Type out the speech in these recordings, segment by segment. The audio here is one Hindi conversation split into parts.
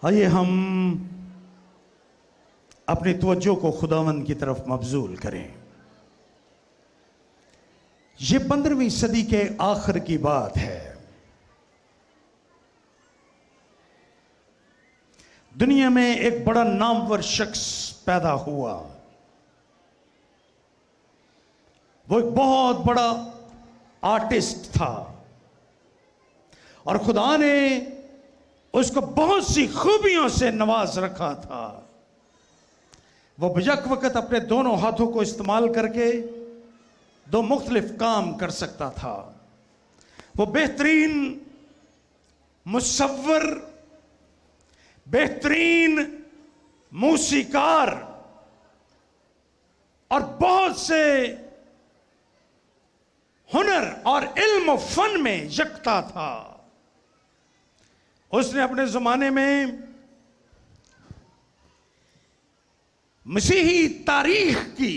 आइए हम अपनी तवज्जो को खुदावंद की तरफ मबजूल करें। ये 15वीं सदी के आखिर की बात है। दुनिया में एक बड़ा नामवर शख्स पैदा हुआ। वो एक बहुत बड़ा आर्टिस्ट था और खुदा ने उसको बहुत सी खूबियों से नवाज रखा था। वो यक वक्त अपने दोनों हाथों को इस्तेमाल करके दो मुख्तलिफ काम कर सकता था। वो बेहतरीन मुसव्वर, बेहतरीन मूसीकार और बहुत से हुनर और इल्म फन में यकता था। उसने अपने जमाने में मसीही तारीख की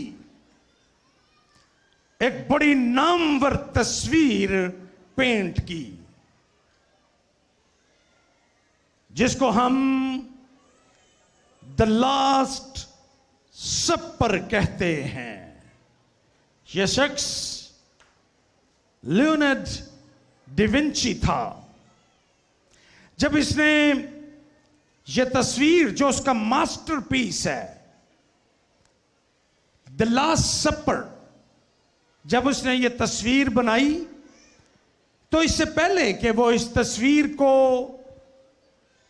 एक बड़ी नामवर तस्वीर पेंट की, जिसको हम द लास्ट सपर कहते हैं। यह शख्स लियोनार्डो दा विंची था। जब इसने यह तस्वीर, जो उसका मास्टरपीस है, द लास्ट सपर, जब उसने यह तस्वीर बनाई, तो इससे पहले कि वो इस तस्वीर को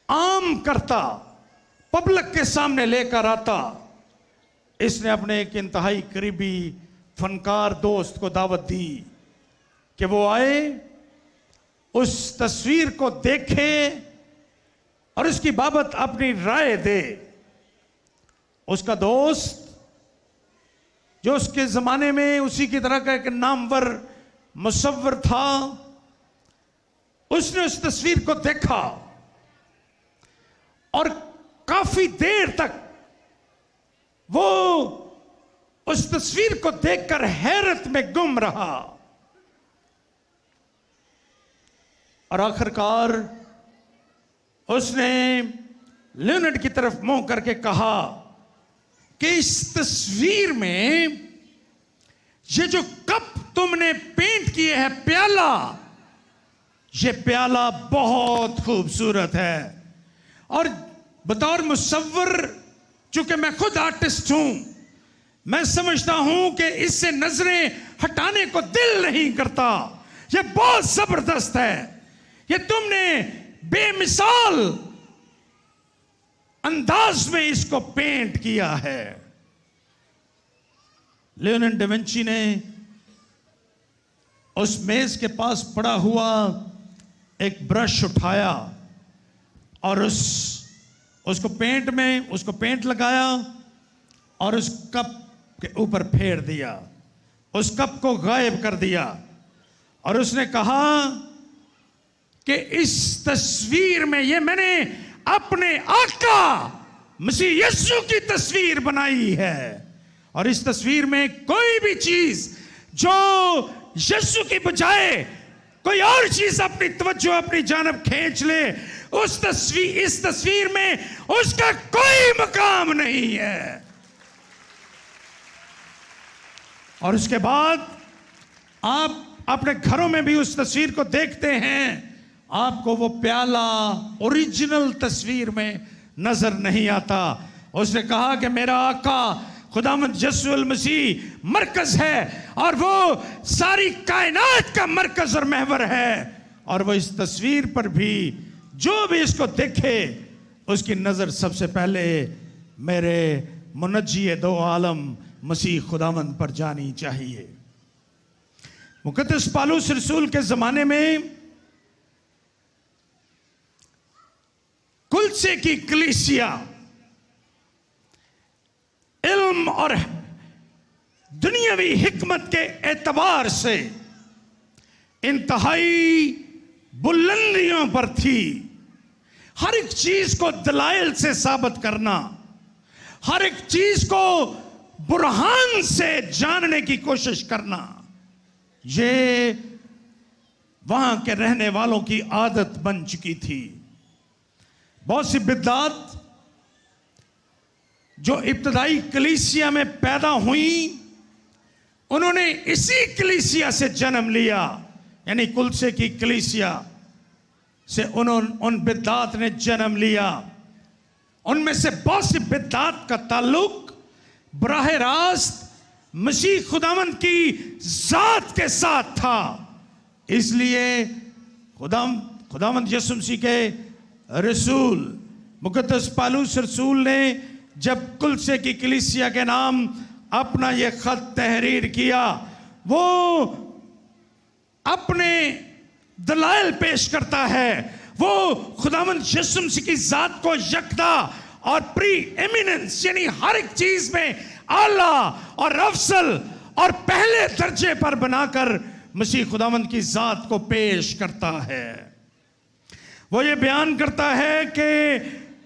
आम करता, पब्लिक के सामने लेकर आता, इसने अपने एक इंतहाई करीबी फनकार दोस्त को दावत दी कि वो आए, उस तस्वीर को देखे और उसकी बाबत अपनी राय दे। उसका दोस्त, जो उसके जमाने में उसी की तरह का एक नामवर मुसव्वर था, उसने उस तस्वीर को देखा और काफी देर तक वो उस तस्वीर को देखकर हैरत में गुम रहा और आखिरकार उसने लियोनार्डो की तरफ मुंह करके कहा कि इस तस्वीर में ये जो कप तुमने पेंट किए है, प्याला, ये प्याला बहुत खूबसूरत है और बतौर मुसव्वर, चूंकि मैं खुद आर्टिस्ट हूं, मैं समझता हूं कि इससे नजरें हटाने को दिल नहीं करता। ये बहुत जबरदस्त है, ये तुमने बेमिसाल अंदाज में इसको पेंट किया है। लियोनार्डो दा विंची ने उस मेज के पास पड़ा हुआ एक ब्रश उठाया और उसको पेंट लगाया और उस कप के ऊपर फेर दिया, उस कप को गायब कर दिया और उसने कहा कि इस तस्वीर में, ये मैंने अपने आका मसीह यीशु की तस्वीर बनाई है और इस तस्वीर में कोई भी चीज जो यीशु की बजाय कोई और चीज अपनी तवज्जो अपनी जानब खींच ले, इस तस्वीर में उसका कोई मकाम नहीं है। और उसके बाद आप अपने घरों में भी उस तस्वीर को देखते हैं, आपको वो प्याला ओरिजिनल तस्वीर में नजर नहीं आता। उसने कहा कि मेरा आका खुदावंद यीशु मसीह मरकज है और वो सारी कायनात का मरकज और महवर है और वो इस तस्वीर पर भी जो भी इसको देखे, उसकी नजर सबसे पहले मेरे मुनज्जी दो आलम मसीह खुदावंद पर जानी चाहिए। मुकद्दस पौलुस रसूल के जमाने में कुलसे की कलीसिया इल्म और दुनियावी हिकमत के एतबार से इंतहाई बुलंदियों पर थी। हर एक चीज को दलाइल से साबित करना, हर एक चीज को बुरहान से जानने की कोशिश करना, ये वहां के रहने वालों की आदत बन चुकी थी। बहुत सी बिदअत जो इब्तदाई कलीसिया में पैदा हुई, उन्होंने इसी कलीसिया से जन्म लिया, यानी कुलसे की कलीसिया से उन बिदअत ने जन्म लिया। उनमें से बहुत सी बिदअत का ताल्लुक बराह रास्त मसीह खुदावंद की जात के साथ था। इसलिए खुदावंद यीशु मसीह के रसूल मुकद्दस पौलुस रसूल ने जब कुलसे की कलीसिया के नाम अपना यह खत तहरीर किया, वो अपने दलाइल पेश करता है। वो खुदावंद यीशु मसीह की जात को यकदा और प्री एमिनेंस यानी हर एक चीज में आला और अफसल और पहले दर्जे पर बनाकर मसीह खुदावंद की जात को पेश करता है। वो ये बयान करता है कि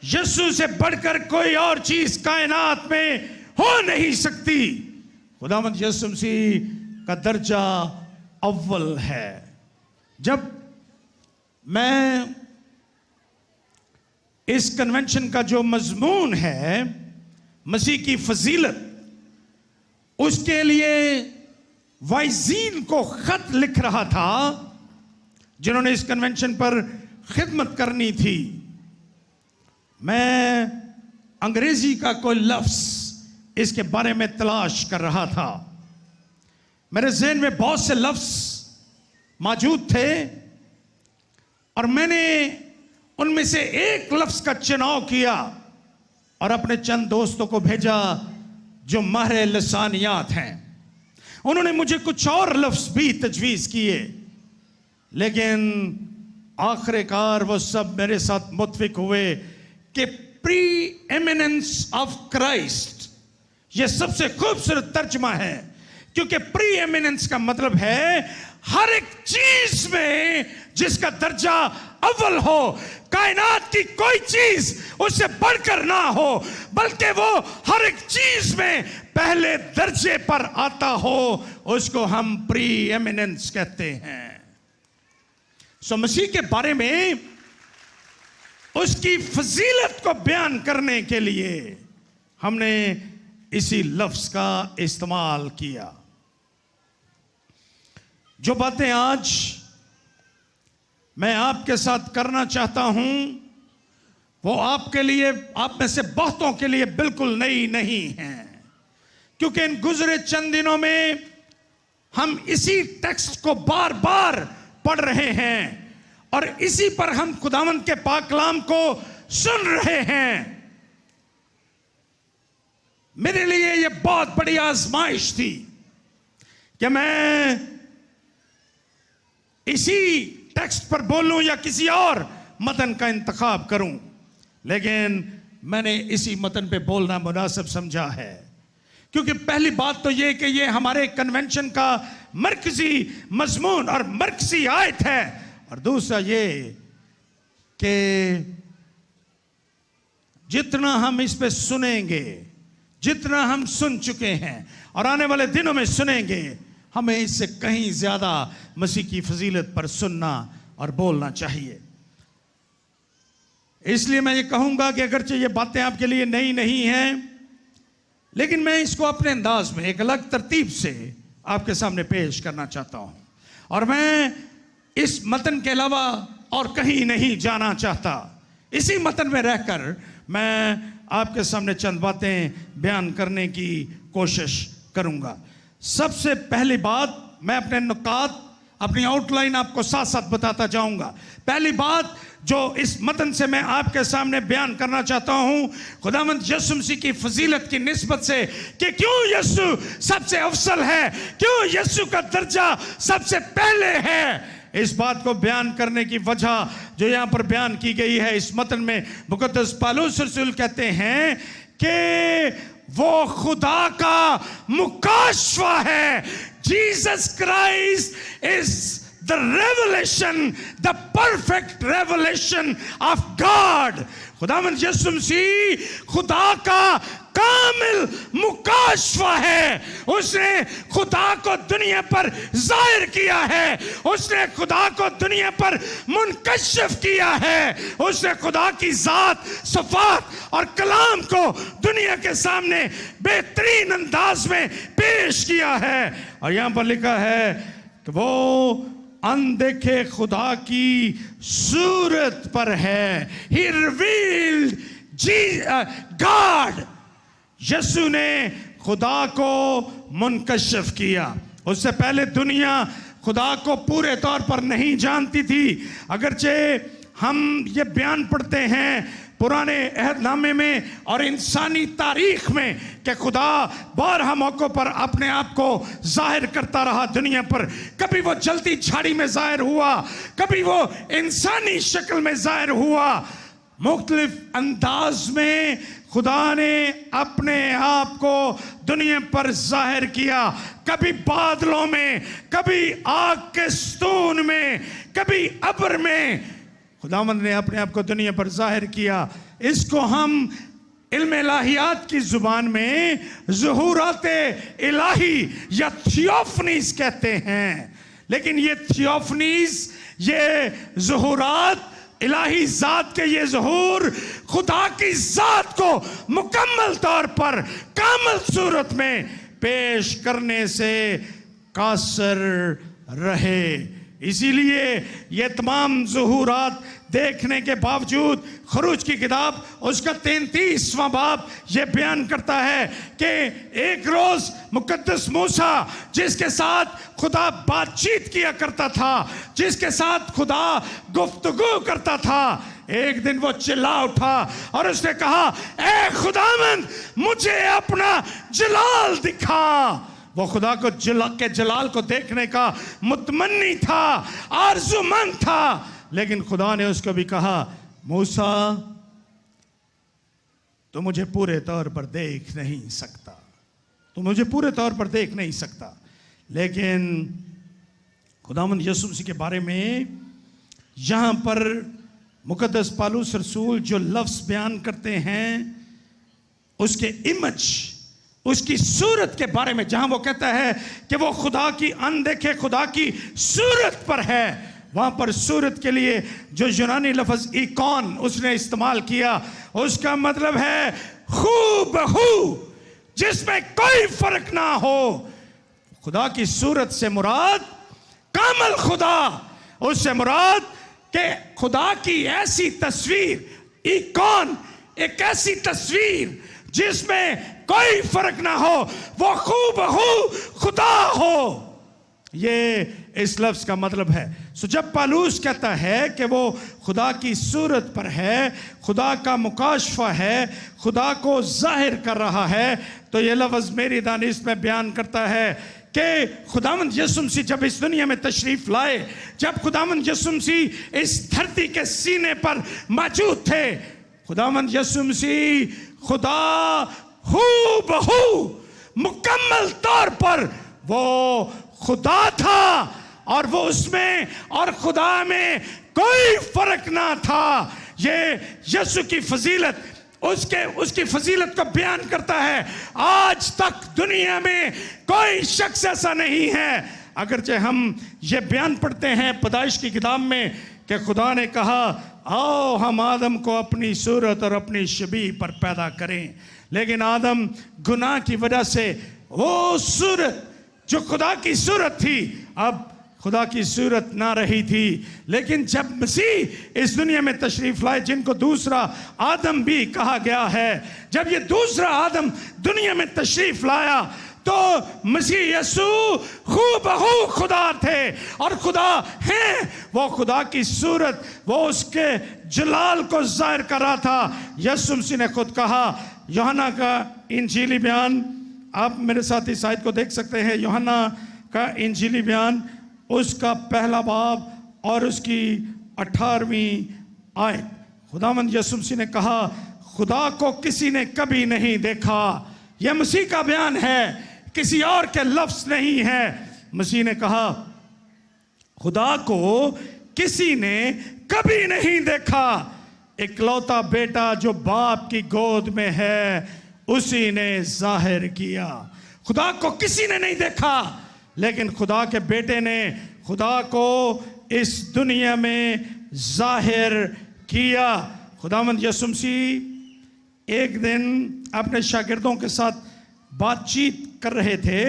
यीशु से बढ़कर कोई और चीज कायनात में हो नहीं सकती। खुदावंद यीशु मसीह का दर्जा अव्वल है। जब मैं इस कन्वेंशन का जो मजमून है मसीह की फजीलत, उसके लिए वाइजीन को खत लिख रहा था जिन्होंने इस कन्वेंशन पर खिदमत करनी थी, मैं अंग्रेजी का कोई लफ्ज इसके बारे में तलाश कर रहा था। मेरे ज़हन में बहुत से लफ्ज मौजूद थे और मैंने उनमें से एक लफ्ज का चुनाव किया और अपने चंद दोस्तों को भेजा जो माहिर लिसानियात हैं। उन्होंने मुझे कुछ और लफ्ज भी तजवीज़ किए, लेकिन आखिरकार वो सब मेरे साथ मुत्फिक हुए कि प्री एमिनेंस ऑफ क्राइस्ट ये सबसे खूबसूरत तर्जमा है, क्योंकि प्री एमिनेंस का मतलब है हर एक चीज में जिसका दर्जा अव्वल हो, कायनात की कोई चीज उससे बढ़कर ना हो, बल्कि वो हर एक चीज में पहले दर्जे पर आता हो, उसको हम प्री एमिनेंस कहते हैं। सो मसीह के बारे में उसकी फजीलत को बयान करने के लिए हमने इसी लफ्ज का इस्तेमाल किया। जो बातें आज मैं आपके साथ करना चाहता हूं वो आपके लिए, आप में से बहुतों के लिए बिल्कुल नई नहीं हैं, क्योंकि इन गुजरे चंद दिनों में हम इसी टेक्स्ट को बार बार पढ़ रहे हैं और इसी पर हम खुदावंद के पाक कलाम को सुन रहे हैं। मेरे लिए यह बहुत बड़ी आजमाइश थी कि मैं इसी टेक्स्ट पर बोलूं या किसी और मतन का इंतखाब करूं, लेकिन मैंने इसी मतन पे बोलना मुनासिब समझा है, क्योंकि पहली बात तो यह कि यह हमारे कन्वेंशन का मरकजी मजमून और मरकजी आयत है, और दूसरा ये कि जितना हम इस पे सुनेंगे, जितना हम सुन चुके हैं और आने वाले दिनों में सुनेंगे, हमें इससे कहीं ज्यादा मसीह की फजीलत पर सुनना और बोलना चाहिए। इसलिए मैं ये कहूंगा कि अगरचे ये बातें आपके लिए नई नहीं हैं, लेकिन मैं इसको अपने अंदाज में एक अलग तरतीब से आपके सामने पेश करना चाहता हूं, और मैं इस मतन के अलावा और कहीं नहीं जाना चाहता। इसी मतन में रहकर मैं आपके सामने चंद बातें बयान करने की कोशिश करूंगा। सबसे पहली बात, मैं अपने नुकात, अपनी आउटलाइन आपको साथ साथ बताता जाऊंगा। पहली बात जो इस मतन से मैं आपके सामने बयान करना चाहता हूं, खुदावंद यीशु मसीह की फजीलत की निस्बत से कि क्यों यीशु सबसे अफसल है, क्यों यीशु का दर्जा सबसे पहले है, इस बात को बयान करने की वजह जो यहां पर बयान की गई है इस मतन में, मुकद्दस पौलुस रसूल कहते हैं कि वो खुदा का मुकाशवा है। Jesus Christ is the revelation, the perfect revelation of God. खुदावंद यीशु मसीह खुदा का कामिल मुकाशफा है। उसने खुदा को दुनिया पर जाहिर किया है, उसने खुदा को दुनिया पर मुनकशिफ किया है, उसने खुदा की जात, सफात और कलाम को दुनिया के सामने बेहतरीन अंदाज में पेश किया है। और यहां पर लिखा है कि वो अनदेखे खुदा की सूरत पर है। He revealed God। यीशु ने खुदा को मुनकशिफ किया। उससे पहले दुनिया खुदा को पूरे तौर पर नहीं जानती थी। अगरचे हम ये बयान पढ़ते हैं पुराने अहदनामे में और इंसानी तारीख में कि खुदा बारहा मौकों पर अपने आप को जाहिर करता रहा दुनिया पर। कभी वो जलती झाड़ी में जाहिर हुआ, कभी वो इंसानी शक्ल में जाहिर हुआ। मुख्तलिफ अंदाज में खुदा ने अपने आप को दुनिया पर जाहिर किया। कभी बादलों में, कभी आग के स्तून में, कभी अब्र में खुदावंद ने अपने आप को दुनिया पर जाहिर किया। इसको हम इल्म इलाहियात की जुबान में ज़ुहूरात इलाही या थियोफनीज कहते हैं। लेकिन ये थियोफनीज, ये ज़ुहूरात, इलाही जात के ये ज़ुहूर खुदा की जात को मुकम्मल तौर पर कामिल सूरत में पेश करने से कासर रहे। इसीलिए ये तमाम ज़ुहूरात देखने के बावजूद खरूज की किताब उसका 33वां बाब ये बयान करता है कि एक रोज मुकद्दस मूसा, जिसके साथ खुदा बातचीत किया करता था, जिसके साथ खुदा गुफ्तगू करता था, एक दिन वो चिल्ला उठा और उसने कहा, ए खुदावंद मुझे अपना जलाल दिखा। वो खुदा को जलाल को देखने का मुतमन्नी था, आरज़ूमंद था। लेकिन खुदा ने उसको भी कहा, मूसा तो मुझे पूरे तौर पर देख नहीं सकता, तो मुझे पूरे तौर पर देख नहीं सकता। लेकिन खुदावंद यीशु मसीह के बारे में यहां पर मुकद्दस पालूस रसूल जो लफ्ज बयान करते हैं, उसके इमेज, उसकी सूरत के बारे में, जहां वो कहता है कि वो खुदा की अनदेखे खुदा की सूरत पर है, वहां पर सूरत के लिए जो यूनानी लफ्ज इकॉन उसने इस्तेमाल किया, उसका मतलब है हूबहू, जिसमें कोई फर्क ना हो। खुदा की सूरत से मुराद कामल खुदा, उससे मुराद के खुदा की ऐसी तस्वीर, इकॉन एक ऐसी तस्वीर जिसमें कोई फर्क ना हो, वो हूबहू खुदा हो। ये इस लफ्ज का मतलब है। सो जब पालूस कहता है कि वो खुदा की सूरत पर है, खुदा का मुकाशफा है, खुदा को जाहिर कर रहा है, तो ये लफ्ज मेरी दानिश में बयान करता है कि खुदावंद यीशु मसीह जब इस दुनिया में तशरीफ लाए, जब खुदावंद यीशु मसीह इस धरती के सीने पर मौजूद थे, खुदावंद यीशु मसीह खुदा हूबहू मुकम्मल तौर पर वो खुदा था, और वो उसमें और खुदा में कोई फर्क ना था। ये यीशु की फजीलत, उसकी फजीलत को बयान करता है। आज तक दुनिया में कोई शख्स ऐसा नहीं है, अगरचे हम ये बयान पढ़ते हैं पैदाइश की किताब में कि खुदा ने कहा, आओ हम आदम को अपनी सूरत और अपनी शबीह पर पैदा करें। लेकिन आदम गुनाह की वजह से वो सूरत जो खुदा की सूरत थी, अब खुदा की सूरत ना रही थी। लेकिन जब मसीह इस दुनिया में तशरीफ लाए, जिनको दूसरा आदम भी कहा गया है, जब ये दूसरा आदम दुनिया में तशरीफ लाया, तो मसीह यीशु हूबहू खुदा थे और खुदा है। वो खुदा की सूरत, वो उसके जलाल को जाहिर कर रहा था। यीशु मसीह ने खुद कहा, यूहन्ना का इंजीली बयान, आप मेरे साथ इस आयत को देख सकते हैं, यूहन्ना का इंजीली बयान उसका पहला बाब और उसकी 18वीं आयत। खुदावंद यीशु मसीह ने कहा, खुदा को किसी ने कभी नहीं देखा। यह मसीह का बयान है, किसी और के लफ्ज नहीं है। मसीह ने कहा, खुदा को किसी ने कभी नहीं देखा, इकलौता बेटा जो बाप की गोद में है उसी ने जाहिर किया। खुदा को किसी ने नहीं देखा, लेकिन खुदा के बेटे ने खुदा को इस दुनिया में जाहिर किया। खुदावंद यीशु मसीह एक दिन अपने शागिर्दों के साथ बातचीत कर रहे थे।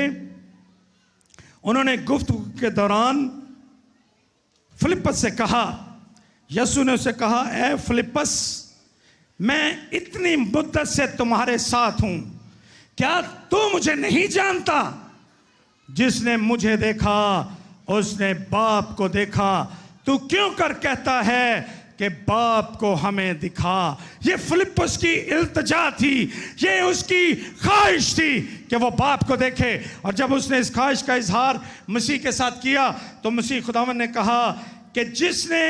उन्होंने गुफ्तगू के दौरान फिलिप्पस से कहा, यीशु ने उसे कहा, ए फिलिप्पस, मैं इतनी मुद्दत से तुम्हारे साथ हूं, क्या तू मुझे नहीं जानता? जिसने मुझे देखा उसने बाप को देखा। तू क्यों कर कहता है कि बाप को हमें दिखा? ये फिलिप्पस की इल्तिजा थी, ये उसकी ख्वाहिश थी कि वो बाप को देखे। और जब उसने इस ख्वाहिश का इजहार मसीह के साथ किया तो मसीह खुदावंद ने कहा कि जिसने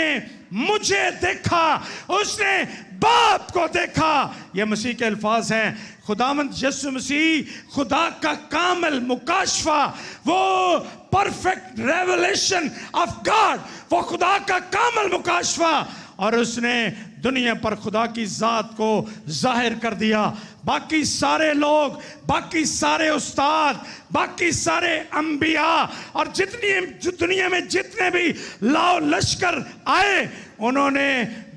मुझे देखा उसने बाप को देखा। ये मसीह के अल्फाज हैं। खुदावंद यीशु मसीह खुदा का कामिल मुकाशफा, वो परफेक्ट रेवलेशन ऑफ गॉड, वो खुदा का कामिल मुकाशफा, और उसने दुनिया पर खुदा की जात को जाहिर कर दिया। बाकी सारे लोग, बाकी सारे उस्ताद, बाकी सारे अंबिया और जितनी दुनिया में जितने भी लाओ लश्कर आए, उन्होंने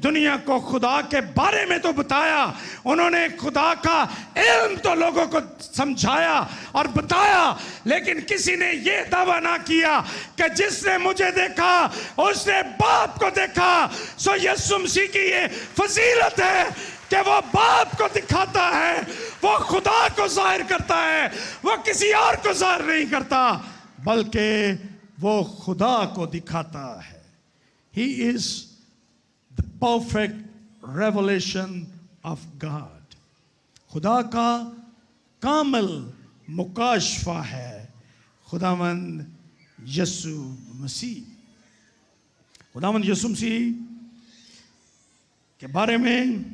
दुनिया को खुदा के बारे में तो बताया, उन्होंने खुदा का इल्म तो लोगों को समझाया और बताया, लेकिन किसी ने ये दावा ना किया कि जिसने मुझे देखा उसने बाप को देखा। सो यीशु मसीह की ये फजीलत है कि वो बाप को दिखाता है, वो खुदा को जाहिर करता है, वो किसी और को जाहिर नहीं करता, बल्कि वो खुदा को दिखाता है। He is the perfect revelation of God. खुदा का कामिल मुकाशफा है खुदावंद यीशु मसीह। खुदावंद यीशु मसीह के बारे में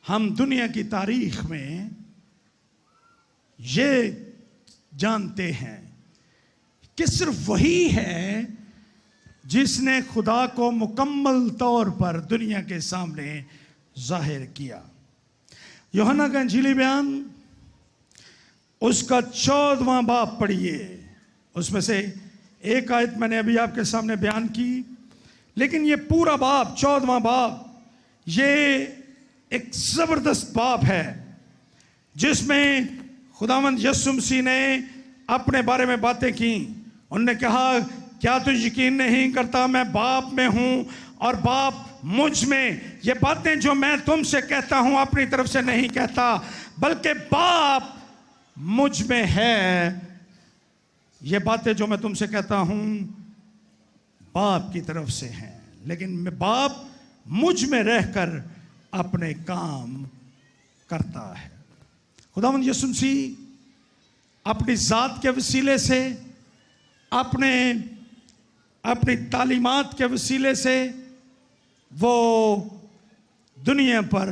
हम दुनिया की तारीख में ये जानते हैं कि सिर्फ वही है जिसने खुदा को मुकम्मल तौर पर दुनिया के सामने जाहिर किया। यूहन्ना का इंजीली बयान उसका 14वां बाब पढ़िए, उसमें से एक आयत मैंने अभी आपके सामने बयान की, लेकिन ये पूरा बाब 14वां बाब ये एक जबरदस्त बाब है जिसमें खुदावंद यीशु मसीह ने अपने बारे में बातें की। उन्होंने कहा, क्या तू यकीन नहीं करता मैं बाप में हूं और बाप मुझ में? ये बातें जो मैं तुमसे कहता हूं अपनी तरफ से नहीं कहता, बल्कि बाप मुझ में है। ये बातें जो मैं तुमसे कहता हूं बाप की तरफ से हैं, लेकिन मैं बाप मुझ में रहकर अपने काम करता है। खुदावंद यीशु मसीह अपनी जात के वसीले से, अपनी तालीमात के वसीले से वो दुनिया पर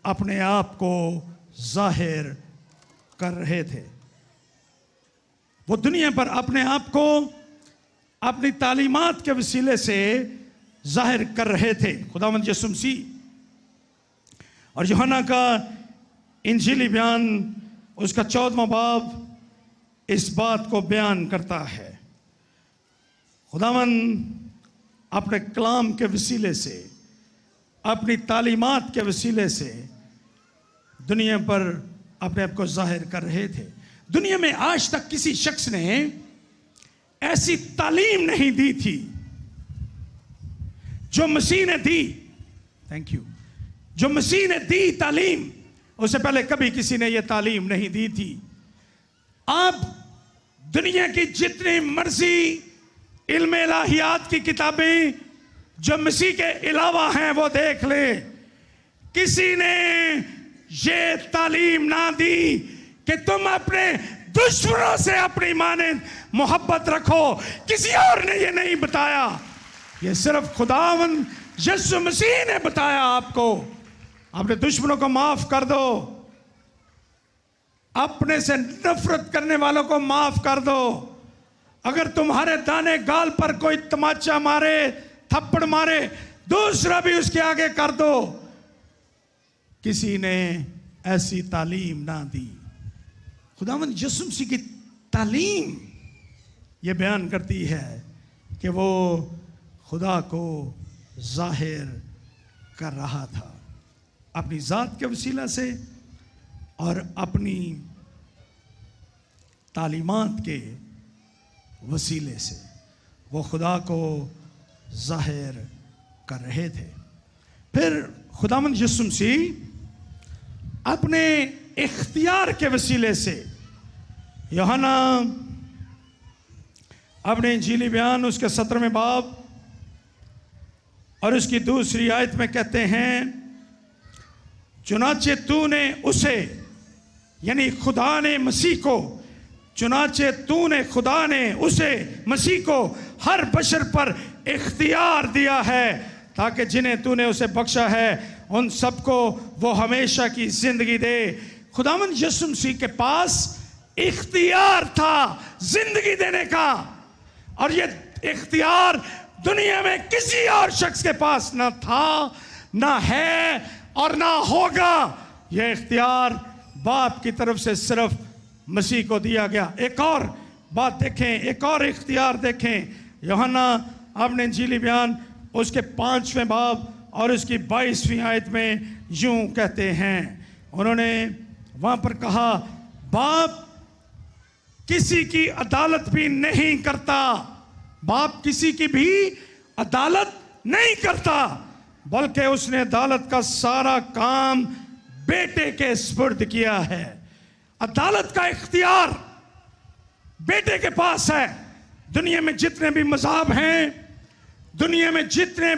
अपने आप को जाहिर कर रहे थे। वो दुनिया पर अपने आप को अपनी तालीमात के वसीले से जाहिर कर रहे थे खुदावंद यीशु मसीह। और यूहन्ना का इंजीली बयान उसका 14वां बाब इस बात को बयान करता है। खुदावंद अपने कलाम के वसीले से, अपनी तालीमात के वसीले से दुनिया पर अपने आप को जाहिर कर रहे थे। दुनिया में आज तक किसी शख्स ने ऐसी तालीम नहीं दी थी जो मसीह ने दी। Thank you. जो मसीह ने दी तालीम, उससे पहले कभी किसी ने यह तालीम नहीं दी थी। आप दुनिया की जितनी मर्जी इल्म इलाहियात की किताबें जो मसीह के अलावा हैं वो देख ले, किसी ने ये तालीम ना दी कि तुम अपने दुश्मनों से अपनी मानंद मोहब्बत रखो। किसी और ने ये नहीं बताया, ये सिर्फ खुदावंद यीशु मसीह ने बताया आपको। अपने दुश्मनों को माफ कर दो, अपने से नफरत करने वालों को माफ कर दो। अगर तुम्हारे दाने गाल पर कोई तमाचा मारे, थप्पड़ मारे, दूसरा भी उसके आगे कर दो। किसी ने ऐसी तालीम ना दी। खुदावंद यीशु मसीह की तालीम ये बयान करती है कि वो खुदा को जाहिर कर रहा था अपनी ज़ात के वसीला से और अपनी तालीमात के वसीले से वो खुदा को जाहिर कर रहे थे। फिर खुदावंद यीशु मसीह अपने इख्तियार के वसीले से, यूहन्ना अपने इंजीली बयान उसके 17वें बाब और उसकी दूसरी आयत में कहते हैं, चुनाचे तूने उसे, यानी खुदा ने मसीह को, चुनाचे तूने, खुदा ने उसे, मसीह को हर बशर पर इख्तियार दिया है ताकि जिन्हें तूने उसे बख्शा है उन सबको वो हमेशा की जिंदगी दे। खुदावंद यीशु मसीह के पास इख्तियार था जिंदगी देने का, और ये इख्तियार दुनिया में किसी और शख्स के पास ना था, ना है और ना होगा। यह इख्तियार बाप की तरफ से सिर्फ मसीह को दिया गया। एक और बात देखें, एक और इख्तियार देखें। यूहन्ना अपने इंजीली बयान उसके 5वें बाब और उसकी 22वीं आयत में यूं कहते हैं, उन्होंने वहां पर कहा, बाप किसी की अदालत भी नहीं करता, बाप किसी की भी अदालत नहीं करता, बल्कि उसने अदालत का सारा काम बेटे के सुपुर्द किया है। अदालत का इख्तियार बेटे के पास है। दुनिया में जितने भी मज़हब हैं, दुनिया में जितने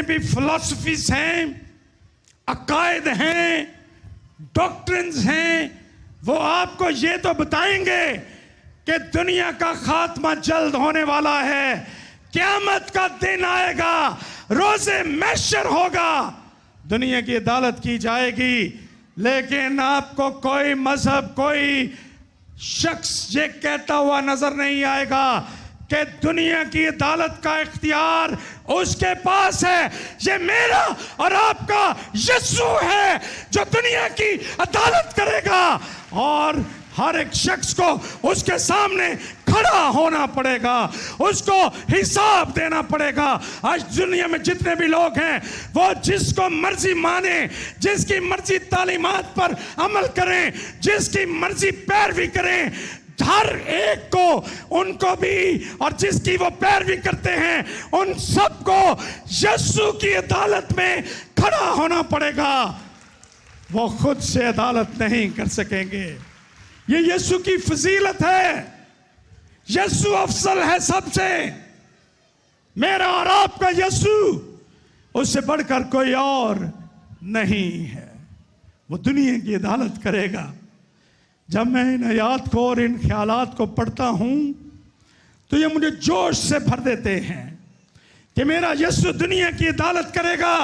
भी फिलॉसफीज हैं, अकायद हैं, डॉक्ट्रिन्स हैं, वो आपको ये तो बताएंगे कि दुनिया का खात्मा जल्द होने वाला है, क़यामत का दिन आएगा, रोज़े महशर होगा, दुनिया की अदालत की जाएगी। लेकिन आपको कोई मजहब, कोई शख्स ये कहता हुआ नजर नहीं आएगा कि दुनिया की अदालत का इख्तियार उसके पास है। ये मेरा और आपका यीशु है जो दुनिया की अदालत करेगा, और हर एक शख्स को उसके सामने खड़ा होना पड़ेगा, उसको हिसाब देना पड़ेगा। आज दुनिया में जितने भी लोग हैं वो जिसको मर्जी माने, जिसकी मर्जी तालीमात पर अमल करें, जिसकी मर्जी पैरवी करें, हर एक को, उनको भी और जिसकी वो पैरवी करते हैं उन सबको यीशु की अदालत में खड़ा होना पड़ेगा। वो खुद से अदालत नहीं कर सकेंगे। ये यीशु की फजीलत है। यीशु अफजल है सबसे। मेरा और आपका यीशु, उससे बढ़कर कोई और नहीं है। वो दुनिया की अदालत करेगा। जब मैं इन आयात को और इन ख्यालात को पढ़ता हूं तो ये मुझे जोश से भर देते हैं कि मेरा यीशु दुनिया की अदालत करेगा।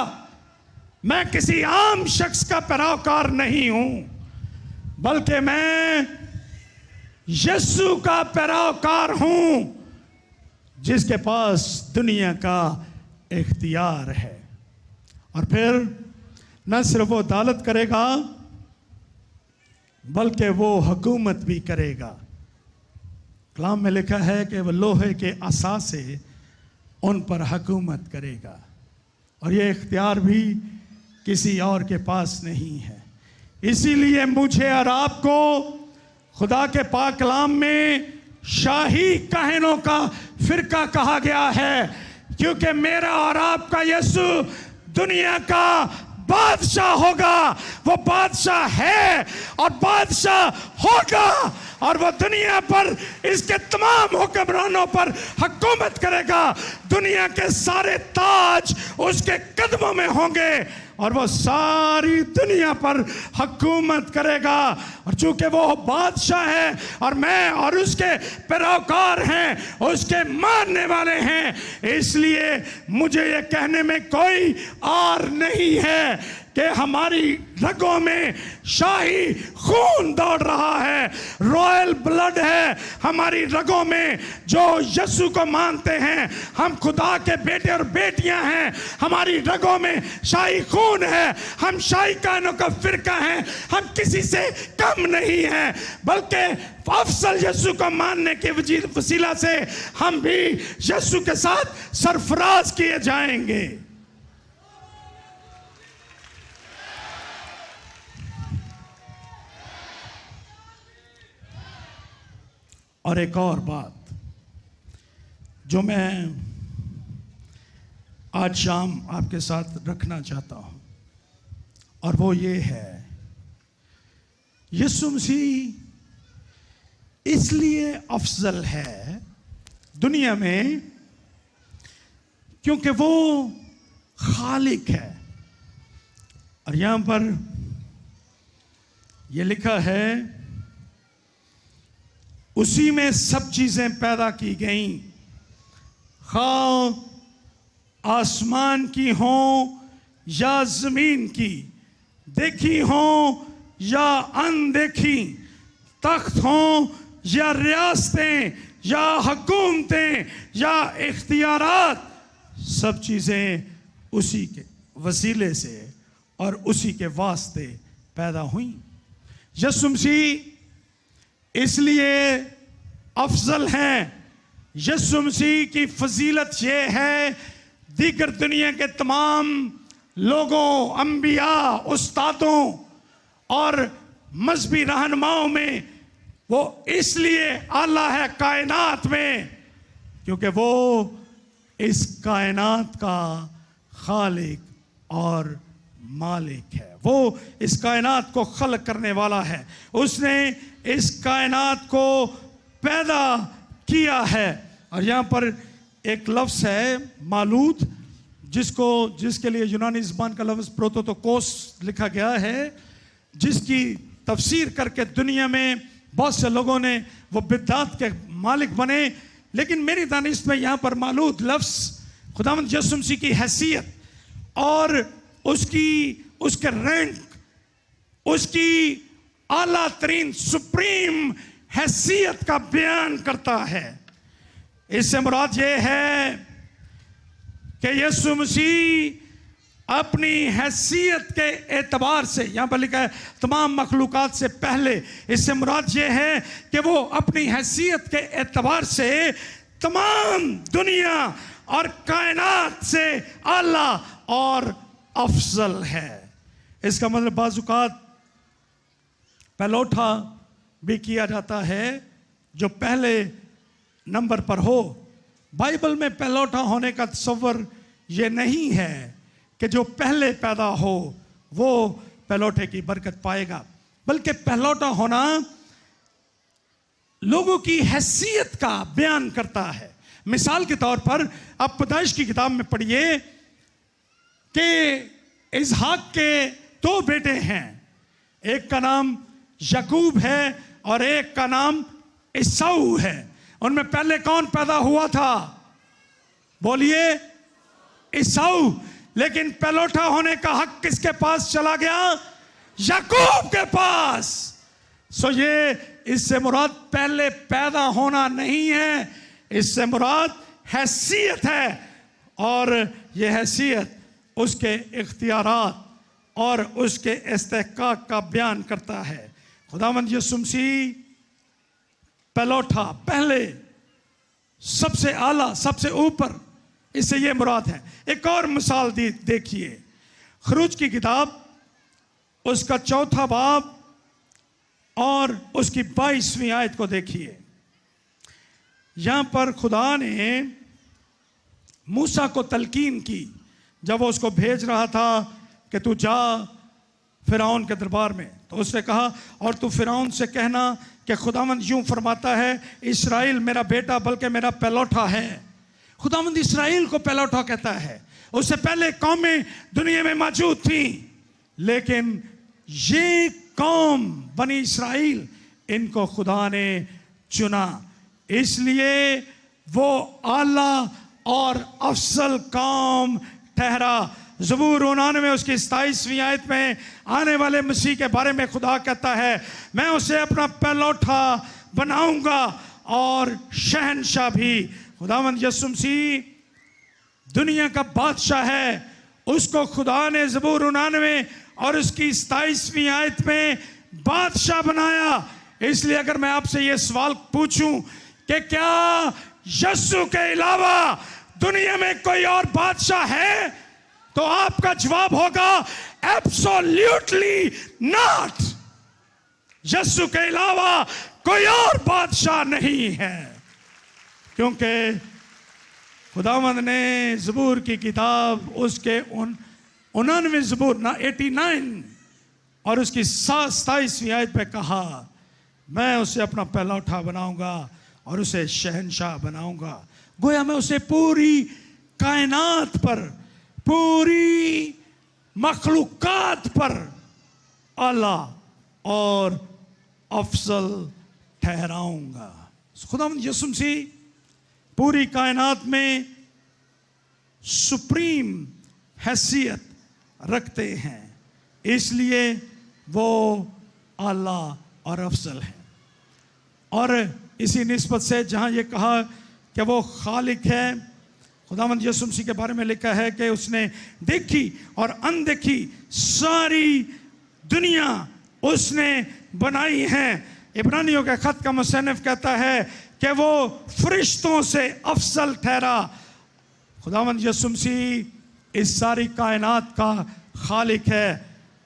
मैं किसी आम शख्स का पैरोकार नहीं हूं, बल्कि मैं यीशु का पैरोकार हूं जिसके पास दुनिया का इख्तियार है। और फिर न सिर्फ वो अदालत करेगा बल्कि वो हुकूमत भी करेगा। कलाम में लिखा है कि वह लोहे के असा से उन पर हुकूमत करेगा, और ये इख्तियार भी किसी और के पास नहीं है। इसीलिए मुझे और आपको खुदा के पाक कलाम में शाही काहिनों का फिरका कहा गया है, क्योंकि मेरा और आपका यीशु दुनिया का बादशाह होगा। वो बादशाह है और बादशाह होगा, और वो दुनिया पर इसके तमाम हुक्मरानों पर हुकूमत करेगा। दुनिया के सारे ताज उसके कदमों में होंगे और वो सारी दुनिया पर हुकूमत करेगा। और चूंकि वो बादशाह है और मैं और उसके पैरोकार हैं, उसके मानने वाले हैं, इसलिए मुझे ये कहने में कोई आर नहीं है कि हमारी रगों में शाही खून दौड़ रहा है, रॉयल ब्लड है हमारी रगों में। जो यीशु को मानते हैं, हम खुदा के बेटे और बेटियां हैं, हमारी रगों में शाही खून है। हम शाही कानों का फिरका है, हम किसी से कम नहीं हैं, बल्कि अफसल यीशु को मानने के वसीला से हम भी यीशु के साथ सरफराज किए जाएंगे। और एक और बात जो मैं आज शाम आपके साथ रखना चाहता हूं, और वो ये है, यीशु मसीह इसलिए अफजल है दुनिया में क्योंकि वो खालिक है। और यहां पर यह लिखा है, उसी में सब चीजें पैदा की गईं, खा आसमान की हों या जमीन की, देखी हों या अनदेखी, तख्त हों या रियासतें या हुकूमतें या इख्तियारात, सब चीजें उसी के वसीले से और उसी के वास्ते पैदा हुई। यीशु मसीह इसलिए अफजल हैं। यीशु मसीह की फजीलत ये है, दीगर दुनिया के तमाम लोगों, अंबिया, उस्तादों और मजहबी रहनुमाओं में वो इसलिए आला है कायनात में क्योंकि वो इस कायनात का खालिक और मालिक है। वो इस कायनात को खल्क करने वाला है। उसने इस कायनात को पैदा किया है। और यहाँ पर एक लफ्ज़ है मालूद, जिसके लिए यूनानी ज़बान का लफ्ज़ प्रोटोटोकोस लिखा गया है, जिसकी तफसीर करके दुनिया में बहुत से लोगों ने वो बिद्दात के मालिक बने। लेकिन मेरी दानिश में यहाँ पर मालूद लफ्ज़ खुदावंद यीशु मसीह की हैसियत और उसके रैंक, उसकी आला तरीन सुप्रीम हैसियत का बयान करता है। इससे मुराद ये है कि यीशु मसीह अपनी हैसियत के एतबार से, यहाँ पर लिखा है तमाम मखलूकात से पहले, इससे मुराद ये है कि वो अपनी हैसियत के एतबार से तमाम दुनिया और कायनात से आला और अफजल है। इसका मतलब बाज़-औक़ात पहलौठा भी किया जाता है जो पहले नंबर पर हो। बाइबल में पहलौठा होने का तस्वर ये नहीं है कि जो पहले पैदा हो वो पहलौठे की बरकत पाएगा, बल्कि पहलौठा होना लोगों की हैसियत का बयान करता है। मिसाल के तौर पर आप पैदाइश की किताब में पढ़िए कि इसहाक के दो बेटे हैं, एक का नाम याकूब है और एक का नाम ईसाऊ है। उनमें पहले कौन पैदा हुआ था? बोलिए, ईसाऊ। लेकिन पहलौठा होने का हक किसके पास चला गया? याकूब के पास। सो ये इससे मुराद पहले पैदा होना नहीं है, इससे मुराद हैसियत है। और ये हैसियत उसके इख्तियारात और उसके इस्तेहकाक का बयान करता है। खुदावंद यीशु मसीह पहलौठा, पहले, सबसे आला, सबसे ऊपर, इससे ये मुराद है। एक और मिसाल देखिए, खरूज की किताब उसका 4 बाब और उसकी 22वीं आयत को देखिए। यहां पर खुदा ने मूसा को तलकीन की जब वो उसको भेज रहा था कि तू जा फिरौन के दरबार में। तो उसने कहा, और तू फिरौन से कहना कि खुदावंद यूं फरमाता है, इस्राएल मेरा बेटा बल्कि मेरा पहलौठा है। खुदावंद इस्राएल को पहलौठा कहता है। उससे पहले कौमें दुनिया में मौजूद थी, लेकिन ये कौम बनी इस्राएल, इनको खुदा ने चुना, इसलिए वो आला और अफसल कौम ठहरा। ज़बूर 99 उसकी 27वीं आयत में आने वाले मसीह के बारे में खुदा कहता है, मैं उसे अपना पहलौठा बनाऊंगा और शहनशाह भी। खुदावंद यीशु मसीह दुनिया का बादशाह है, उसको खुदा ने ज़बूर 99 और उसकी 27वीं आयत में बादशाह बनाया। इसलिए अगर मैं आपसे ये सवाल पूछूं कि क्या यीशु के अलावा दुनिया में कोई और बादशाह है, तो आपका जवाब होगा एब्सोल्युटली नॉट। यीशु के अलावा कोई और बादशाह नहीं है, क्योंकि खुदावंद ने ज़बूर की किताब उसके 99 ज़बूर 89 और उसकी 27वीं आयत पे कहा, मैं उसे अपना पहलौठा बनाऊंगा और उसे शहनशाह बनाऊंगा। गोया मैं उसे पूरी कायनात पर, पूरी मखलूकात पर आला और अफजल ठहराऊंगा। खुदावंद यीशु मसीह पूरी कायनात में सुप्रीम हैसियत रखते हैं, इसलिए वो आला और अफजल है। और इसी निस्बत से जहाँ ये कहा कि वो खालिक है, खुदावंद यीशु मसीह के बारे में लिखा है कि उसने देखी और अनदेखी सारी दुनिया उसने बनाई है। इब्रानियों के खत का मुसन्निफ कहता है कि वो फरिश्तों से अफजल ठहरा। खुदावंद यीशु मसीह इस सारी कायनात का खालिक है।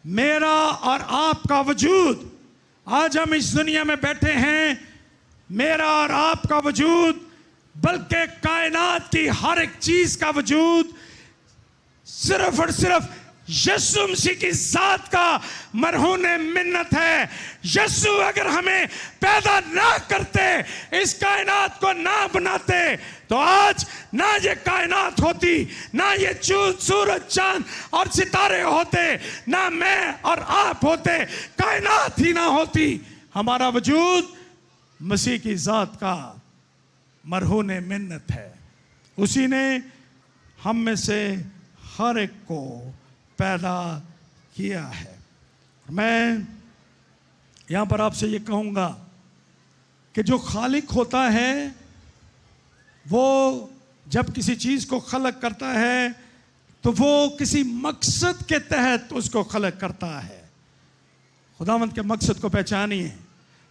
मेरा और आपका वजूद, आज हम इस दुनिया में बैठे हैं, मेरा और आपका वजूद, बल्कि कायनात की हर एक चीज का वजूद सिर्फ और सिर्फ यीशु मसीह की जात का मरहून मिन्नत है। यीशु अगर हमें पैदा ना करते, इस कायनात को ना बनाते, तो आज ना ये कायनात होती, ना ये सूरज चांद और सितारे होते, ना मैं और आप होते, कायनात ही ना होती। हमारा वजूद मसीह की जात का मरहून मिन्नत है। उसी ने हम में से हर एक को पैदा किया है। मैं यहाँ पर आपसे ये कहूँगा कि जो खालिक होता है वो जब किसी चीज़ को खलक करता है तो वो किसी मकसद के तहत उसको खलक करता है। खुदावंद के मकसद को पहचानिए,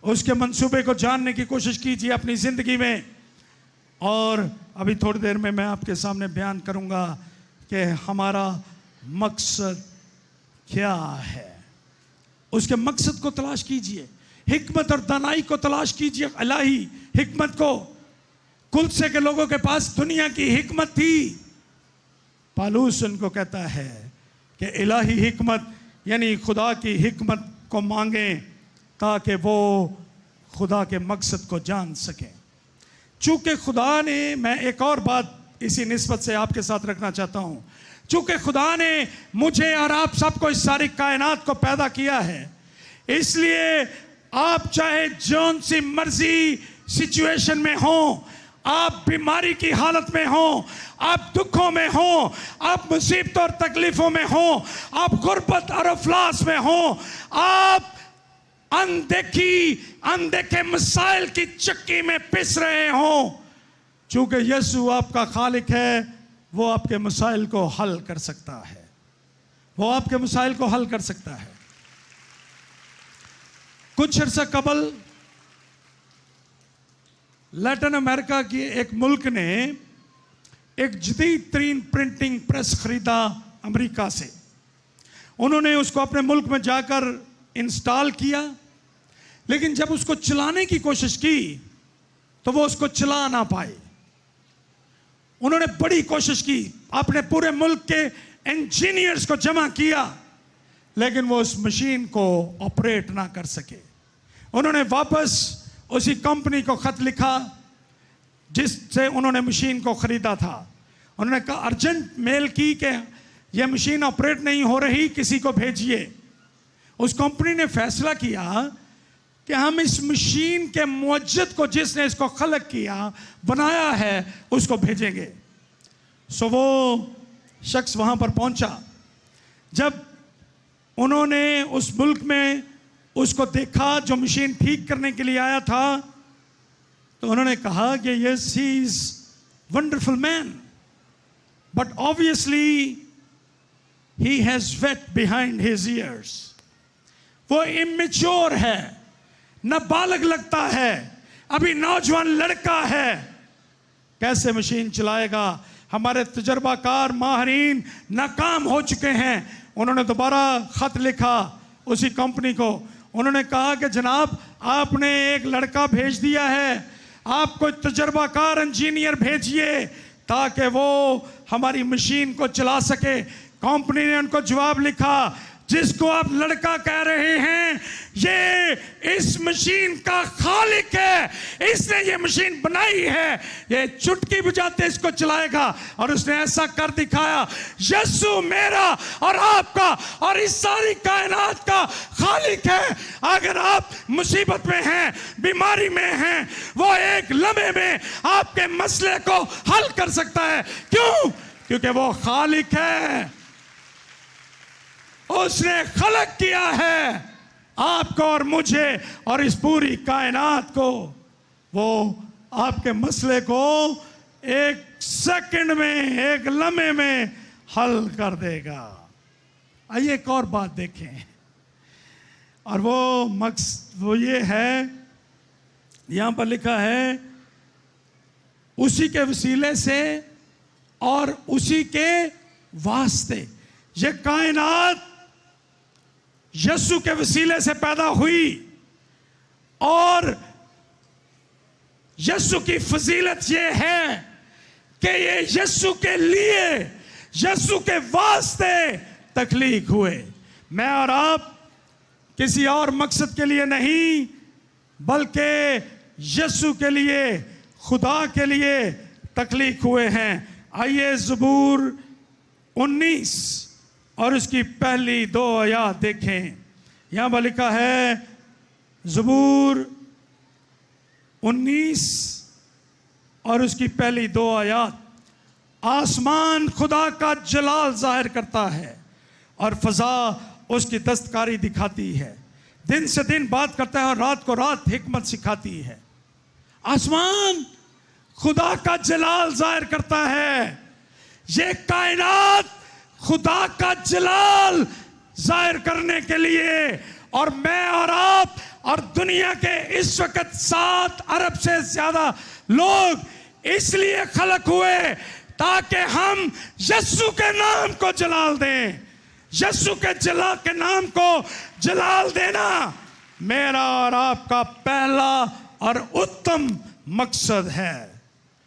उसके मंसूबे को जानने की कोशिश कीजिए अपनी ज़िंदगी में। और अभी थोड़ी देर में मैं आपके सामने बयान करूँगा कि हमारा मकसद क्या है। उसके मकसद को तलाश कीजिए, हिकमत और दानाई को तलाश कीजिए, इलाही हिकमत को। कुलसे के लोगों के पास दुनिया की हिकमत थी। पालूस उनको कहता है कि इलाही हिकमत यानी खुदा की हिकमत को मांगें ताकि वो खुदा के मकसद को जान सकें। चूंकि खुदा ने, मैं एक और बात इसी निस्बत से आपके साथ रखना चाहता हूं, चूंकि खुदा ने मुझे और आप सबको इस सारी कायनात को पैदा किया है, इसलिए आप चाहे जौन सी मर्जी सिचुएशन में हो, आप बीमारी की हालत में हो, आप दुखों में हो, आप मुसीबतों और तकलीफों में हो, आप गुर्बत और अफलास में हो, आप अनदेखे मसाइल की चक्की में पिस रहे हो, चूंकि यीशु आपका खालिक है, वो आपके मसाइल को हल कर सकता है। वो आपके मसाइल को हल कर सकता है। कुछ अर्सा कबल लैटिन अमेरिका की एक मुल्क ने एक जदीद तरीन प्रिंटिंग प्रेस खरीदा अमेरिका से। उन्होंने उसको अपने मुल्क में जाकर इंस्टॉल किया, लेकिन जब उसको चलाने की कोशिश की तो वो उसको चला ना पाए। उन्होंने बड़ी कोशिश की, अपने पूरे मुल्क के इंजीनियर्स को जमा किया, लेकिन वो उस मशीन को ऑपरेट ना कर सके। उन्होंने वापस उसी कंपनी को खत लिखा जिससे उन्होंने मशीन को खरीदा था। उन्होंने कहा, अर्जेंट मेल की कि यह मशीन ऑपरेट नहीं हो रही, किसी को भेजिए। उस कंपनी ने फैसला किया कि हम इस मशीन के मुअज्जिद को, जिसने इसको खलक किया, बनाया है, उसको भेजेंगे। सो वो शख्स वहां पर पहुंचा जब उन्होंने उस मुल्क में उसको देखा जो मशीन ठीक करने के लिए आया था, तो उन्होंने कहा कि yes he is wonderful man, but obviously he has weight behind his years. वो इमेच्योर है, नाबालिग लगता है, अभी नौजवान लड़का है, कैसे मशीन चलाएगा। हमारे तजर्बाकार माहरीन नाकाम हो चुके हैं। उन्होंने दोबारा खत लिखा उसी कंपनी को। उन्होंने कहा कि जनाब आपने एक लड़का भेज दिया है, आप कोई तजर्बाकार इंजीनियर भेजिए ताकि वो हमारी मशीन को चला सके। कंपनी ने उनको जवाब लिखा, जिसको आप लड़का कह रहे हैं ये इस मशीन का खालिक है, इसने ये मशीन बनाई है, ये चुटकी बजाते इसको चलाएगा। और उसने ऐसा कर दिखाया। यीशु मेरा और आपका और इस सारी कायनात का खालिक है। अगर आप मुसीबत में हैं, बीमारी में हैं, वो एक लम्हे में आपके मसले को हल कर सकता है। क्यों? क्योंकि वो खालिक है, उसने खलक किया है आपको और मुझे और इस पूरी कायनात को। वो आपके मसले को एक सेकंड में, एक लम्हे में हल कर देगा। आइए एक और बात देखें, और वो ये है, यहां पर लिखा है उसी के वसीले से और उसी के वास्ते। ये कायनात यीशु के वसीले से पैदा हुई, और यीशु की फजीलत ये है कि ये यीशु के लिए, यीशु के वास्ते तख्लीक हुए। मैं और आप किसी और मकसद के लिए नहीं, बल्कि यीशु के लिए, खुदा के लिए तख्लीक हुए हैं। आइए ज़बूर 19 और उसकी पहली 2 आयत देखें। यहां पर लिखा है ज़बूर 19 और उसकी पहली 2 आयत, आसमान खुदा का जलाल जाहिर करता है और फजा उसकी दस्तकारी दिखाती है। दिन से दिन बात करता है और रात को रात हिकमत सिखाती है। आसमान खुदा का जलाल जाहिर करता है। ये कायनात खुदा का जलाल जाहिर करने के लिए, और मैं और आप और दुनिया के इस वक्त 7 अरब से ज्यादा लोग इसलिए खलक हुए ताकि हम यीशु के नाम को जलाल दें। यीशु के नाम को जलाल देना मेरा और आपका पहला और उत्तम मकसद है।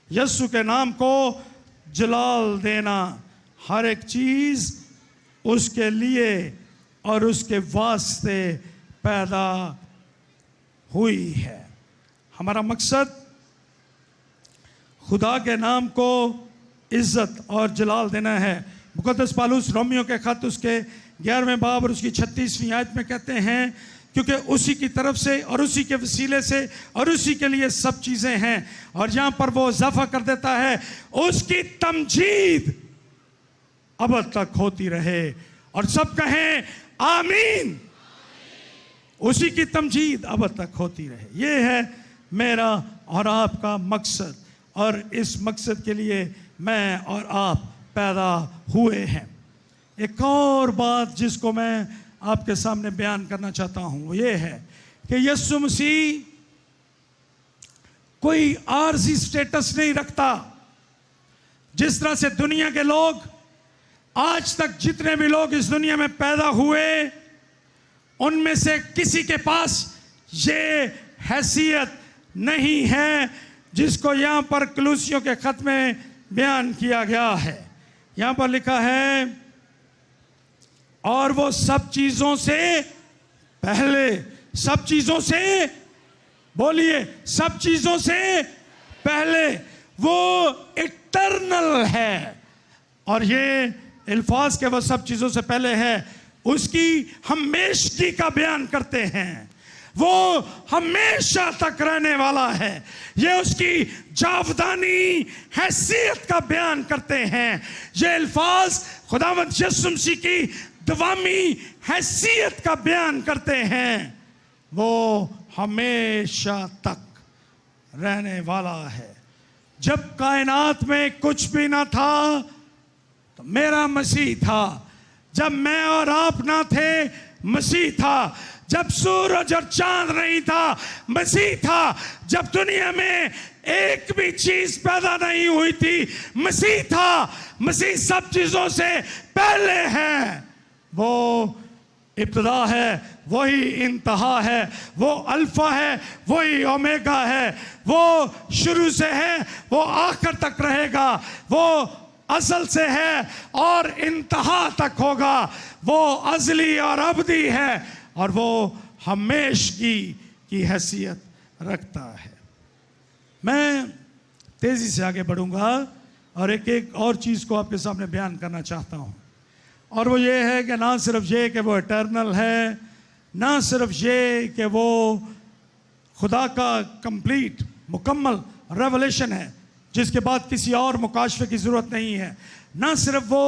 यीशु के नाम को जलाल देना, हर एक चीज उसके लिए और उसके वास्ते पैदा हुई है। हमारा मकसद खुदा के नाम को इज्जत और जलाल देना है। मुकद्दस पौलुस रोमियो के खत उसके 11वें बाब और उसकी 36वीं आयत में कहते हैं, क्योंकि उसी की तरफ से और उसी के वसीले से और उसी के लिए सब चीजें हैं। और यहां पर वो इजाफा कर देता है, उसकी तमजीद अब तक होती रहे। और सब कहें आमीन। उसी की तमजीद अब तक होती रहे। ये है मेरा और आपका मकसद, और इस मकसद के लिए मैं और आप पैदा हुए हैं। एक और बात जिसको मैं आपके सामने बयान करना चाहता हूं वो ये है कि यीशु मसीह कोई आरजी स्टेटस नहीं रखता। जिस तरह से दुनिया के लोग आज तक, जितने भी लोग इस दुनिया में पैदा हुए, उनमें से किसी के पास ये हैसियत नहीं है जिसको यहां पर कलूसियों के खत में बयान किया गया है। यहां पर लिखा है, और वो सब चीजों से पहले, सब चीजों से, बोलिए, सब चीजों से पहले, वो इटर्नल है। और ये अल्फाज के वो सब चीजों से पहले है, उसकी हमेशगी का बयान करते हैं। वो हमेशा तक रहने वाला है। ये उसकी जावदानी हैसियत का बयान करते हैं। ये अल्फाज खुदावंद यीशु मसीह की दवामी हैसियत का बयान करते हैं, वो हमेशा तक रहने वाला है। जब कायनात में कुछ भी ना था तो मेरा मसीह था। जब मैं और आप ना थे, मसीह था। जब सूरज और चांद नहीं था, मसीह था। जब दुनिया में एक भी चीज पैदा नहीं हुई थी, मसीह था। मसीह सब चीजों से पहले है। वो इब्तिदा है, वही इंतहा है, वो अल्फा है, वही ओमेगा है। वो शुरू से है, वो आखिर तक रहेगा। वो असल से है और इंतहा तक होगा। वो अजली और अबदी है और वो हमेशगी की हैसियत रखता है। मैं तेजी से आगे बढ़ूंगा और एक और चीज को आपके सामने बयान करना चाहता हूं, और वो ये है कि ना सिर्फ ये कि वो इटर्नल है, ना सिर्फ ये कि वो खुदा का कंप्लीट मुकम्मल रेवलेशन है जिसके बाद किसी और मुकाशफे की जरूरत नहीं है, ना सिर्फ वो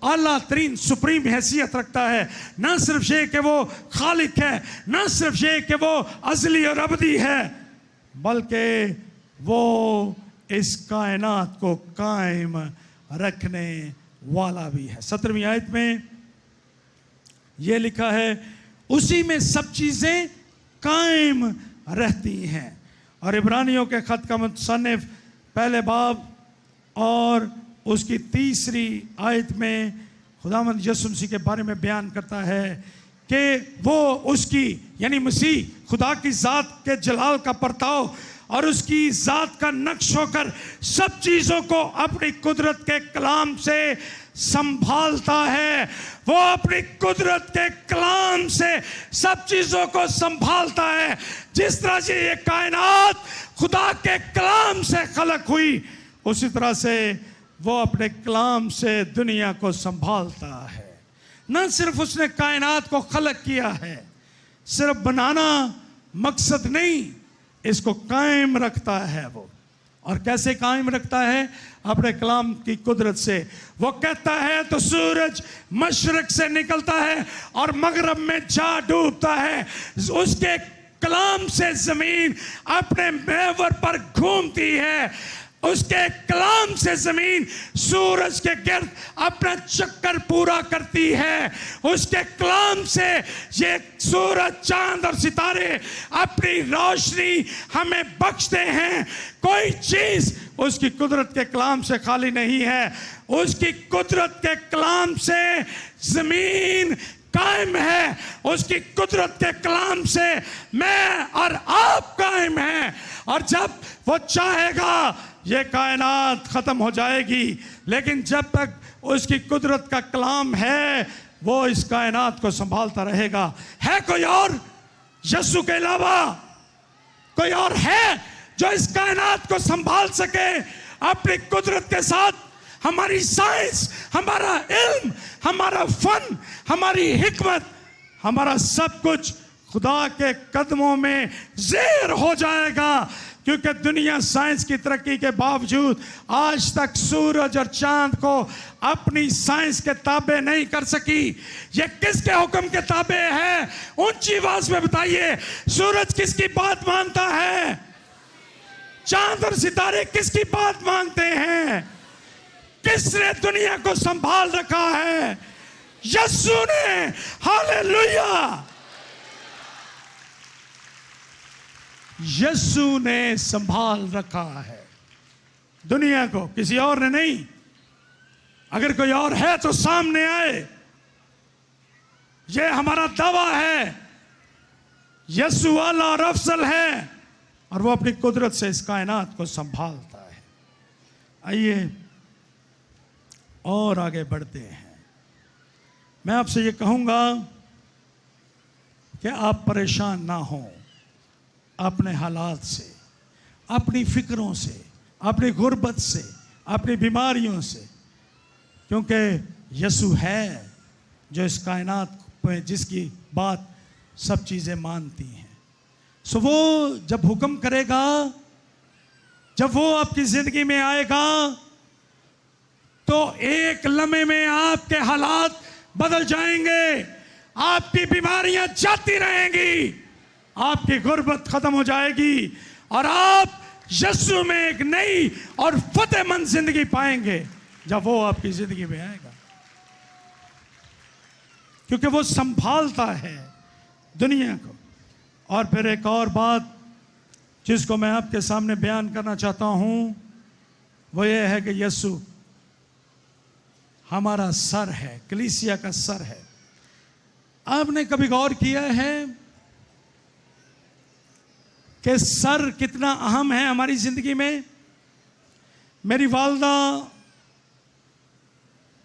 आला तरीन सुप्रीम हैसियत रखता है, ना सिर्फ ये कि वो खालिक है, ना सिर्फ ये कि वो अजली और अबदी है, बल्कि वो इस कायनात को कायम रखने वाला भी है। 17वीं आयत में यह लिखा है, उसी में सब चीजें कायम रहती हैं। और इब्रानियों के खत का मुसन्निफ पहले बाब और उसकी 3री आयत में खुदावंद यीशु मसीह के बारे में बयान करता है कि वो उसकी यानी मसीह खुदा की जात के जलाल का परताव और उसकी जात का नक्श होकर सब चीजों को अपनी कुदरत के कलाम से संभालता है। वो अपनी कुदरत के कलाम से सब चीजों को संभालता है। जिस तरह से ये कायनात खुदा के कलाम से खलक हुई, उसी तरह से वो अपने कलाम से दुनिया को संभालता है। न सिर्फ उसने कायनात को खलक किया है, सिर्फ बनाना मकसद नहीं, इसको कायम रखता है वो। और कैसे कायम रखता है? अपने कलाम की कुदरत से। वो कहता है तो सूरज मशरक से निकलता है और मगरब में जा डूबता है। उसके कलाम से जमीन अपने महवर पर घूमती है। उसके कलाम से जमीन सूरज के गिर्द अपना चक्कर पूरा करती है। उसके कलाम से ये सूरज, चांद और सितारे अपनी रोशनी हमें बख्शते हैं। कोई चीज उसकी कुदरत के कलाम से खाली नहीं है। उसकी कुदरत के कलाम से जमीन कायम है। उसकी कुदरत के कलाम से मैं और आप कायम हैं। और जब वो चाहेगा ये कायनात खत्म हो जाएगी, लेकिन जब तक उसकी कुदरत का कलाम है वो इस कायनात को संभालता रहेगा। है कोई और यीशु के अलावा? कोई और है जो इस कायनात को संभाल सके अपनी कुदरत के साथ? हमारी साइंस, हमारा इल्म, हमारा फन, हमारी हिकमत, हमारा सब कुछ खुदा के कदमों में ज़ेर हो जाएगा, क्योंकि दुनिया साइंस की तरक्की के बावजूद आज तक सूरज और चांद को अपनी साइंस के ताबे नहीं कर सकी। ये किसके हुक्म के ताबे है? ऊंची आवाज में बताइए, सूरज किसकी बात मानता है? चांद और सितारे किसकी बात मानते हैं? किसने दुनिया को संभाल रखा है? यीशु ने। हालेलुया! यीशु ने संभाल रखा है दुनिया को, किसी और ने नहीं। अगर कोई और है तो सामने आए। यह हमारा दावा है। यीशु आला और अफजल है और वो अपनी कुदरत से इस कायनात को संभालता है। आइए और आगे बढ़ते हैं। मैं आपसे ये कहूंगा कि आप परेशान ना हो अपने हालात से, अपनी फिक्रों से, अपनी गुर्बत से, अपनी बीमारियों से, क्योंकि यीशु है जो इस कायनात में जिसकी बात सब चीज़ें मानती हैं। सो वो जब हुक्म करेगा, जब वो आपकी ज़िंदगी में आएगा, तो एक लम्हे में आपके हालात बदल जाएंगे, आपकी बीमारियां जाती रहेंगी, आपकी गुर्बत खत्म हो जाएगी और आप यीशु में एक नई और फतेहमंद जिंदगी पाएंगे जब वो आपकी जिंदगी में आएगा। क्योंकि वो संभालता है दुनिया को। और फिर एक और बात जिसको मैं आपके सामने बयान करना चाहता हूं, वो ये है कि यीशु हमारा सर है, कलीसिया का सर है। आपने कभी गौर किया है कि सर कितना अहम है हमारी जिंदगी में? मेरी वालदा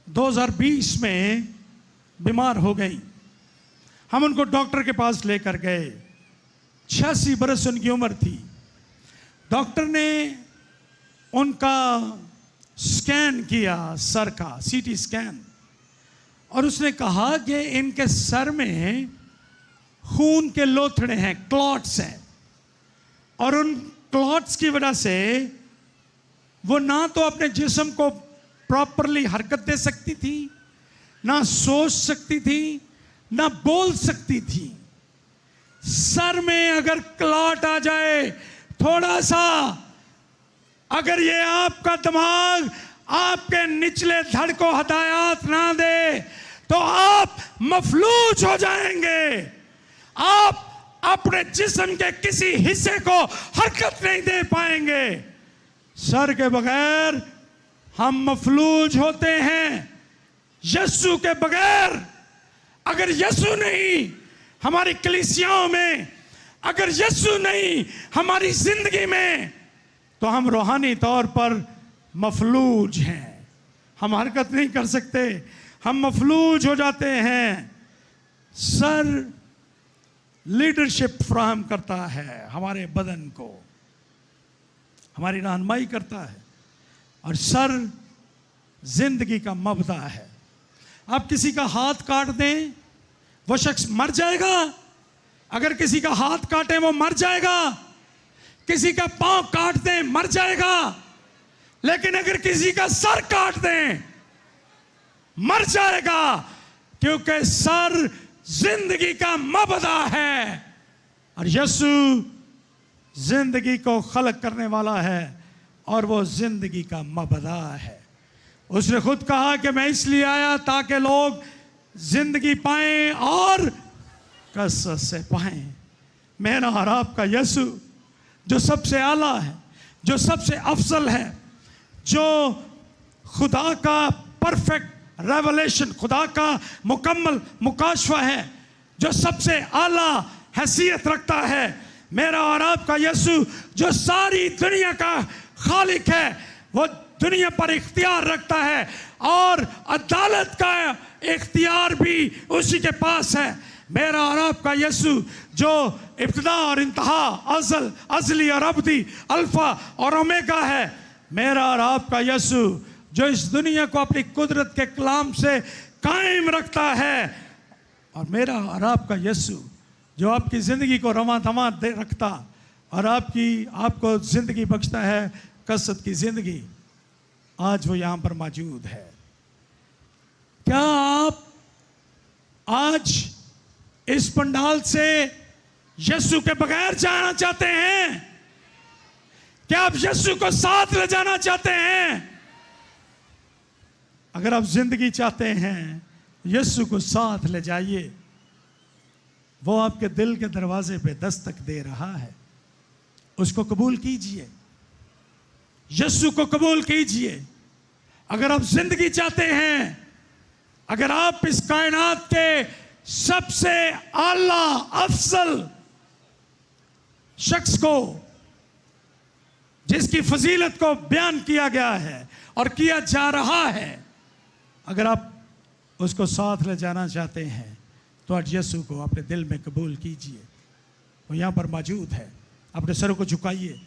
2020 में बीमार हो गई। हम उनको डॉक्टर के पास लेकर गए। 86 बरस उनकी उम्र थी। डॉक्टर ने उनका स्कैन किया, सर का सीटी स्कैन, और उसने कहा कि इनके सर में खून के लोथड़े हैं, क्लॉट्स हैं, और उन क्लॉट्स की वजह से वो ना तो अपने जिस्म को प्रॉपरली हरकत दे सकती थी, ना सोच सकती थी, ना बोल सकती थी। सर में अगर क्लॉट आ जाए थोड़ा सा, अगर ये आपका दिमाग आपके निचले धड़ को हदायत ना दे तो आप मफलूज हो जाएंगे। आप अपने जिस्म के किसी हिस्से को हरकत नहीं दे पाएंगे। सर के बगैर हम मफलूज होते हैं। यीशु के बगैर, अगर यीशु नहीं हमारी कलीसियाओं में, अगर यीशु नहीं हमारी जिंदगी में, तो हम रूहानी तौर पर मफलूज हैं। हम हरकत नहीं कर सकते, हम मफलूज हो जाते हैं। सर लीडरशिप फ्राहम करता है हमारे बदन को, हमारी रहनुमाई करता है, और सर जिंदगी का मबदा है। आप किसी का हाथ काट दें, वो शख्स मर जाएगा। अगर किसी का हाथ काटे वो मर जाएगा। किसी का पांव काट दें मर जाएगा। लेकिन अगर किसी का सर काट दें मर जाएगा, क्योंकि सर जिंदगी का मबदा है और यीशु जिंदगी को खलक करने वाला है और वो जिंदगी का मबदा है। उसने खुद कहा कि मैं इसलिए आया ताकि लोग जिंदगी पाएं और कसरत से पाएं। मेरा और आपका यीशु जो सबसे आला है, जो सबसे अफजल है, जो खुदा का परफेक्ट रेवलेशन, खुदा का मुकम्मल मुकाशफा है, जो सबसे आला हैसियत रखता है, मेरा और आपका यीशु जो सारी दुनिया का खालिक है, वो दुनिया पर इख्तियार रखता है और अदालत का इख्तियार भी उसी के पास है। मेरा और आपका यीशु जो इब्तिदा और इंतहा, अज़ल, अज़ली और अबदी, अल्फा और ओमेगा है। मेरा और आपका यीशु जो इस दुनिया को अपनी कुदरत के कलाम से कायम रखता है, और मेरा और आपका यीशु जो आपकी ज़िंदगी को रवां दवां दे रखता और आपको ज़िंदगी बख्शता है, कसरत की ज़िंदगी, आज वो यहाँ पर मौजूद है। क्या आप आज इस पंडाल से यीशु के बगैर जाना चाहते हैं? क्या आप यीशु को साथ ले जाना चाहते हैं? अगर आप जिंदगी चाहते हैं, यीशु को साथ ले जाइए। वो आपके दिल के दरवाजे पे दस्तक दे रहा है, उसको कबूल कीजिए, यीशु को कबूल कीजिए। अगर आप जिंदगी चाहते हैं, अगर आप इस कायनात के सबसे आला अफजल शख्स को, जिसकी फजीलत को बयान किया गया है और किया जा रहा है, अगर आप उसको साथ ले जाना चाहते हैं, तो आज यीशु को अपने दिल में कबूल कीजिए। वो यहाँ पर मौजूद है। अपने सर को झुकाइए।